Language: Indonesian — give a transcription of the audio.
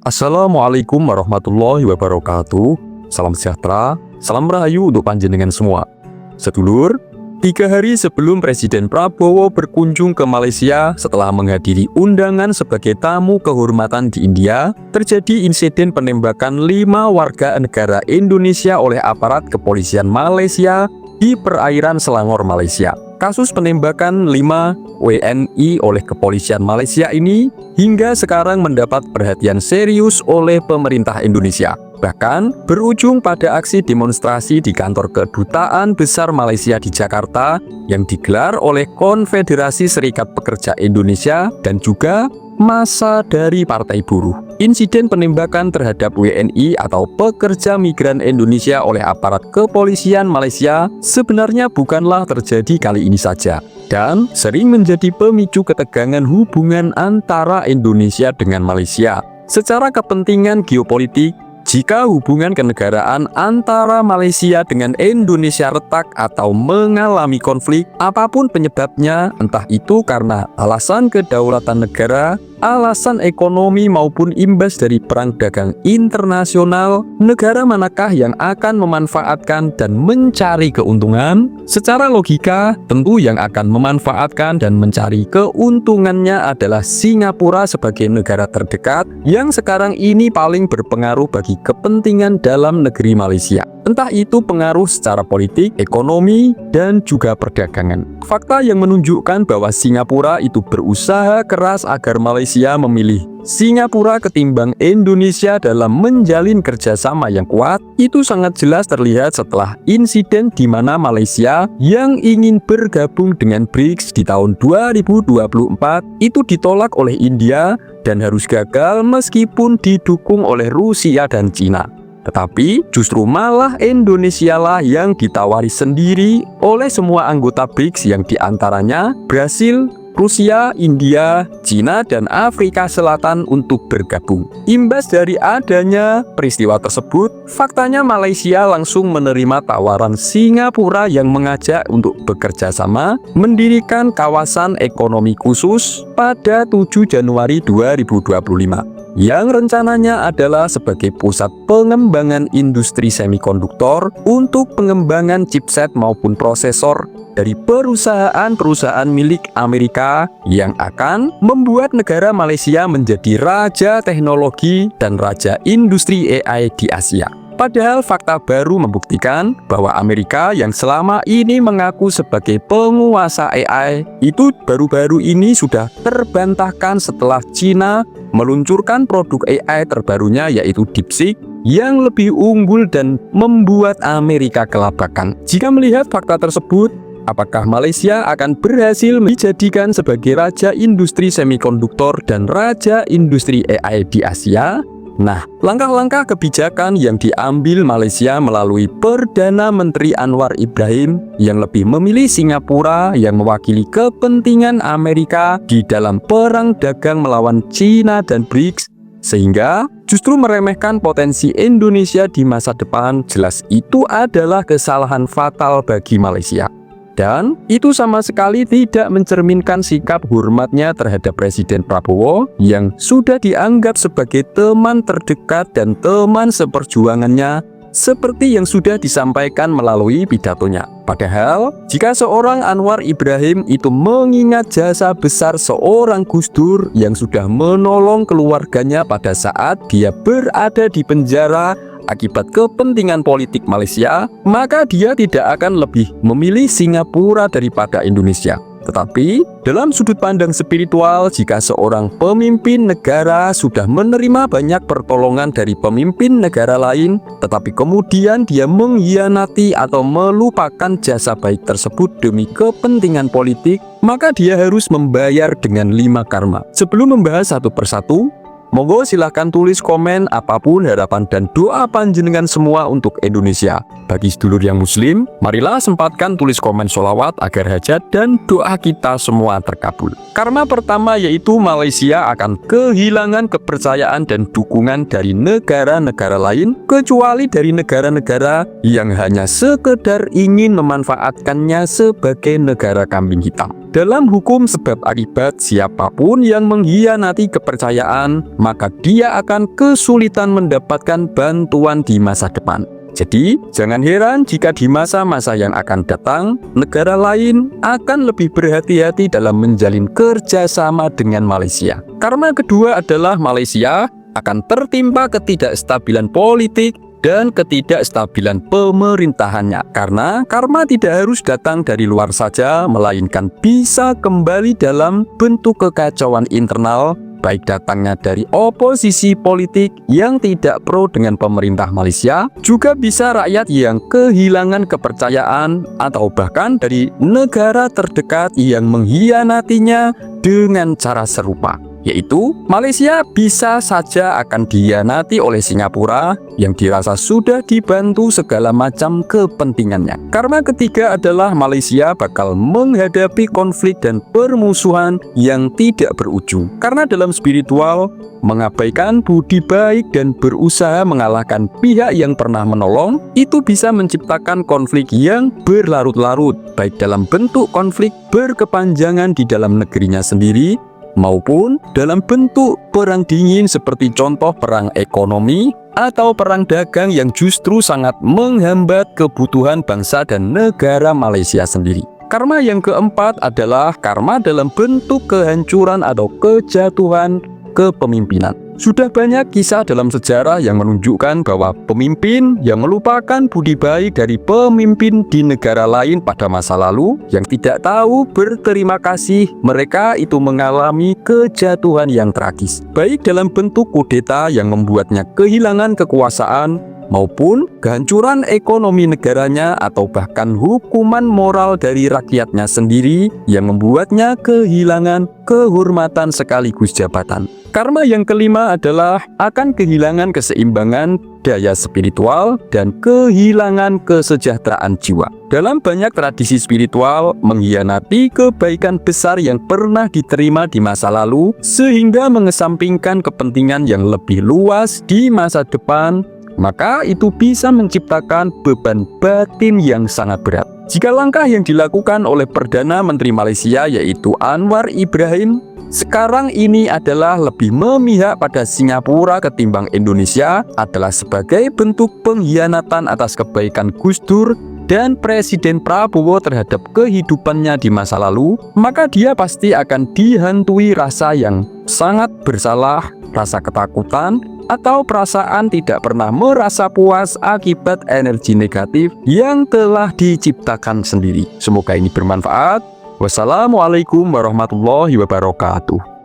Assalamualaikum warahmatullahi wabarakatuh. Salam sejahtera, salam rahayu untuk panjenengan semua. Sedulur, 3 hari sebelum Presiden Prabowo berkunjung ke Malaysia setelah menghadiri undangan sebagai tamu kehormatan di India, terjadi insiden penembakan 5 warga negara Indonesia oleh aparat kepolisian Malaysia di perairan Selangor, Malaysia. Kasus penembakan 5 WNI oleh kepolisian Malaysia ini hingga sekarang mendapat perhatian serius oleh pemerintah Indonesia. Bahkan berujung pada aksi demonstrasi di kantor Kedutaan Besar Malaysia di Jakarta yang digelar oleh Konfederasi Serikat Pekerja Indonesia dan juga massa dari Partai Buruh. Insiden penembakan terhadap WNI atau pekerja migran Indonesia oleh aparat kepolisian Malaysia sebenarnya bukanlah terjadi kali ini saja, dan sering menjadi pemicu ketegangan hubungan antara Indonesia dengan Malaysia. Secara kepentingan geopolitik, jika hubungan kenegaraan antara Malaysia dengan Indonesia retak atau mengalami konflik, apapun penyebabnya, entah itu karena alasan kedaulatan negara, alasan ekonomi maupun imbas dari perang dagang internasional, negara manakah yang akan memanfaatkan dan mencari keuntungan? Secara logika, tentu yang akan memanfaatkan dan mencari keuntungannya adalah Singapura sebagai negara terdekat yang sekarang ini paling berpengaruh bagi kepentingan dalam negeri Malaysia. Entah itu pengaruh secara politik, ekonomi, dan juga perdagangan. Fakta yang menunjukkan bahwa Singapura itu berusaha keras agar Malaysia memilih Singapura ketimbang Indonesia dalam menjalin kerjasama yang kuat, itu sangat jelas terlihat setelah insiden di mana Malaysia yang ingin bergabung dengan BRICS di tahun 2024 itu ditolak oleh India dan harus gagal meskipun didukung oleh Rusia dan Cina. Tetapi justru malah Indonesia lah yang ditawari sendiri oleh semua anggota BRICS yang diantaranya Brasil, Rusia, India, Cina, dan Afrika Selatan untuk bergabung. Imbas dari adanya peristiwa tersebut, faktanya Malaysia langsung menerima tawaran Singapura yang mengajak untuk bekerja sama mendirikan kawasan ekonomi khusus pada 7 Januari 2025. Yang rencananya adalah sebagai pusat pengembangan industri semikonduktor untuk pengembangan chipset maupun prosesor dari perusahaan-perusahaan milik Amerika yang akan membuat negara Malaysia menjadi raja teknologi dan raja industri AI di Asia. Padahal fakta baru membuktikan bahwa Amerika yang selama ini mengaku sebagai penguasa AI itu baru-baru ini sudah terbantahkan setelah Cina meluncurkan produk AI terbarunya yaitu DeepSeek yang lebih unggul dan membuat Amerika kelabakan. Jika melihat fakta tersebut, apakah Malaysia akan berhasil dijadikan sebagai raja industri semikonduktor dan raja industri AI di Asia? Nah, langkah-langkah kebijakan yang diambil Malaysia melalui Perdana Menteri Anwar Ibrahim yang lebih memilih Singapura yang mewakili kepentingan Amerika di dalam perang dagang melawan Cina dan BRICS, sehingga justru meremehkan potensi Indonesia di masa depan, jelas itu adalah kesalahan fatal bagi Malaysia. Dan itu sama sekali tidak mencerminkan sikap hormatnya terhadap Presiden Prabowo yang sudah dianggap sebagai teman terdekat dan teman seperjuangannya seperti yang sudah disampaikan melalui pidatonya. Padahal, jika seorang Anwar Ibrahim itu mengingat jasa besar seorang Gus Dur yang sudah menolong keluarganya pada saat dia berada di penjara akibat kepentingan politik Malaysia, maka dia tidak akan lebih memilih Singapura daripada Indonesia. Tetapi, dalam sudut pandang spiritual, jika seorang pemimpin negara sudah menerima banyak pertolongan dari pemimpin negara lain, tetapi kemudian dia mengkhianati atau melupakan jasa baik tersebut demi kepentingan politik, maka dia harus membayar dengan 5 karma. Sebelum membahas satu persatu, monggo silahkan tulis komen apapun harapan dan doa panjenengan semua untuk Indonesia. Bagi sedulur yang muslim, marilah sempatkan tulis komen sholawat agar hajat dan doa kita semua terkabul. Karena pertama yaitu Malaysia akan kehilangan kepercayaan dan dukungan dari negara-negara lain, kecuali dari negara-negara yang hanya sekedar ingin memanfaatkannya sebagai negara kambing hitam. Dalam hukum sebab akibat, siapapun yang mengkhianati kepercayaan, maka dia akan kesulitan mendapatkan bantuan di masa depan. Jadi, jangan heran jika di masa-masa yang akan datang, negara lain akan lebih berhati-hati dalam menjalin kerjasama dengan Malaysia. Karena kedua adalah Malaysia akan tertimpa ketidakstabilan politik dan ketidakstabilan pemerintahannya. Karena karma tidak harus datang dari luar saja, melainkan bisa kembali dalam bentuk kekacauan internal, baik datangnya dari oposisi politik yang tidak pro dengan pemerintah Malaysia, juga bisa rakyat yang kehilangan kepercayaan, atau bahkan dari negara terdekat yang mengkhianatinya dengan cara serupa. Yaitu, Malaysia bisa saja akan dikhianati oleh Singapura yang dirasa sudah dibantu segala macam kepentingannya. Karena ketiga adalah Malaysia bakal menghadapi konflik dan permusuhan yang tidak berujung. Karena dalam spiritual, mengabaikan budi baik dan berusaha mengalahkan pihak yang pernah menolong, itu bisa menciptakan konflik yang berlarut-larut, baik dalam bentuk konflik berkepanjangan di dalam negerinya sendiri, maupun dalam bentuk perang dingin seperti contoh perang ekonomi atau perang dagang yang justru sangat menghambat kebutuhan bangsa dan negara Malaysia sendiri. Karma yang keempat adalah karma dalam bentuk kehancuran atau kejatuhan kepemimpinan. Sudah banyak kisah dalam sejarah yang menunjukkan bahwa pemimpin yang melupakan budi baik dari pemimpin di negara lain pada masa lalu, yang tidak tahu berterima kasih, mereka itu mengalami kejatuhan yang tragis. Baik dalam bentuk kudeta yang membuatnya kehilangan kekuasaan, maupun kehancuran ekonomi negaranya, atau bahkan hukuman moral dari rakyatnya sendiri yang membuatnya kehilangan kehormatan sekaligus jabatan. Karma yang kelima adalah akan kehilangan keseimbangan daya spiritual dan kehilangan kesejahteraan jiwa. Dalam banyak tradisi spiritual, mengkhianati kebaikan besar yang pernah diterima di masa lalu, sehingga mengesampingkan kepentingan yang lebih luas di masa depan, maka itu bisa menciptakan beban batin yang sangat berat. Jika langkah yang dilakukan oleh Perdana Menteri Malaysia yaitu Anwar Ibrahim sekarang ini adalah lebih memihak pada Singapura ketimbang Indonesia, adalah sebagai bentuk pengkhianatan atas kebaikan Gus Dur dan Presiden Prabowo terhadap kehidupannya di masa lalu, maka dia pasti akan dihantui rasa yang sangat bersalah, rasa ketakutan, atau perasaan tidak pernah merasa puas akibat energi negatif yang telah diciptakan sendiri. Semoga ini bermanfaat. Wassalamualaikum warahmatullahi wabarakatuh.